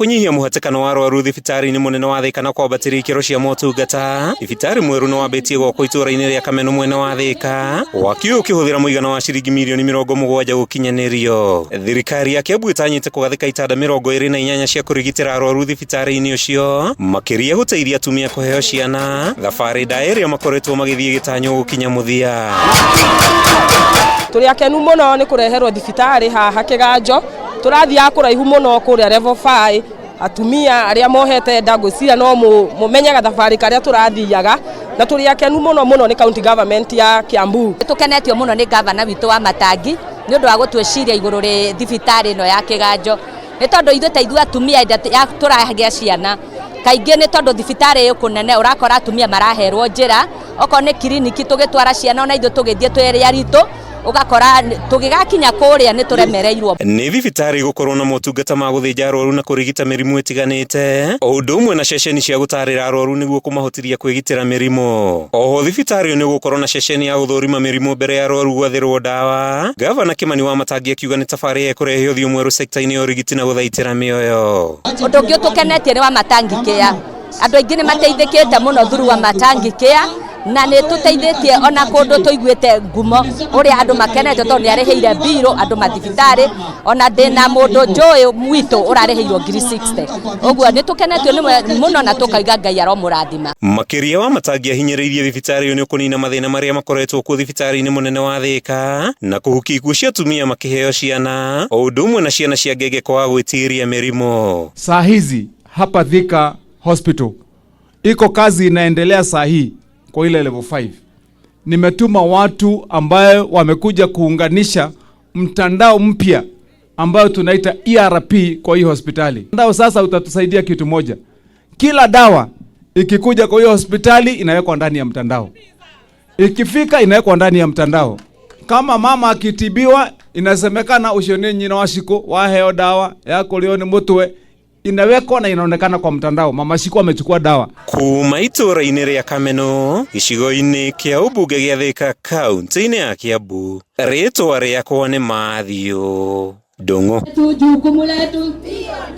kunyihia muhatikano wa arwaru thibitari-ini munene wa Thika na kwambatĩria ikĩro cia motungata. Thibitari mweru no wambĩtie gwakwo itũra-inĩ rĩa Kameno mwena wa Thika, wakio ũkĩhũthĩra mũigana wa ciringi mirioni 70 gũkinyanĩrio. Thirikari ya Kiambu ĩtanyĩte kũgathĩka itanda 28 cia kũrigitĩra arwaru thibitari-ini ũcio, makĩria gũteithia atumia kũheo ciana, thabarĩ ndaya ĩrĩa makoretwo magĩthiĩ gĩtanyo gũkinya mũthia. Tũrĩ akenu mũno nĩ kũreherwo thibitari haha Kĩganjo, tũrathiaga kũraihu mũno kũrĩa level 5, atumia arĩa mohete nda ngwĩciria no mũmenyaga thabarĩ karĩa tũrathiaga, na tũrĩ akenu mũno nĩ county government ya Kiambu. Tũkenetio mũno nĩ gavana witũ wa Matangi nĩ ũndũ wa gũtwĩciria igũrũ rĩ thibitari ĩno ya Kĩganjo, nĩ tondũ ithuĩ atumia tũragĩa ciana kaingĩ nĩ tondũ thibitari ĩyo kũnene ũrakora atumia maraherwo njĩra, okorwo nĩ kiriniki tũgĩtwara ciana na ithuĩ tũgĩthiĩ twĩrĩ aritũ ugakora tugigakinya kũrĩa nĩ tũremereirwo. Nĩ thibitari gũkorwo na motungata ma gũthĩnja arwaru na kũrigita mĩrimũ ĩtiganĩte, o ũndũ ũmwe na ceceni cia gũtarĩra arwaru nĩguo kũmahotithia kwĩgitĩra mĩrimũ. Oho thibitari nĩ gũkorwo na ceceni ya gũthũrima mĩrimũ mbere ya arwaru gwathĩrwo ndawa. Gavana Kimani wa Matangi akiuga nĩ tabarĩ ya kũrehe ũthiũ mwerũ sekta-inĩ ya ũrigiti na gũthaitĩra mĩoyo. Ũndũ ũngĩ tũkenetie nĩ wa Matangi Care. Andũ aingĩ nĩ mateithĩkĩte mũno through wa Matangi Care, na nĩ tũteithĩtie ona kũndũ tũiguĩte ngumo ũrĩa andũ makenete tondũ nĩ arĩhĩire mbirũ andũ mathibitarĩ, ona ndĩna mũndũ njũĩ witũ ũrarĩhĩirwo ngiri 60. Ũguo nĩ tũkenetio mũno na tũkaiga Ngai aromũrathima. Makĩria wa Matangi ahinyĩrĩirie thibitari nĩ kũnina mathĩna marĩa makoretwo kuo thibitari-inĩ mũnene wa Thika na kũhukia ikuũ cia atumia makĩheo ciana, o ũndũ ũmwe na ciana cia ngengeko wa gwĩtiria mĩrimũ. Saa hizi hapa Thika Hospital iko kazi inaendelea saa hii kwa ile level 5. Nimetuma watu ambayo wamekuja kuunganisha mtandao mpya ambayo tunaita ERP kwa hii hospitali. Mtandao sasa utatusaidia kitu moja. Kila dawa ikikuja kwa hiyo hospitali inawekwa ndani ya mtandao. Ikifika inawekwa ndani ya mtandao. Kama mama akitibiwa inasemekana ushone nyina washiko waheo dawa yako leo ni mutwe, inawekwa na inaonekana kwa mtandao mama shiko amechukua dawa. Kuma itũra-inĩ rĩa Kameno, gĩcigo-inĩ kĩa ũmbunge gĩa Thika, kaunti-inĩ ya Kiambu, rĩtwa rĩakwa nĩ Mathiũ Ndung'u.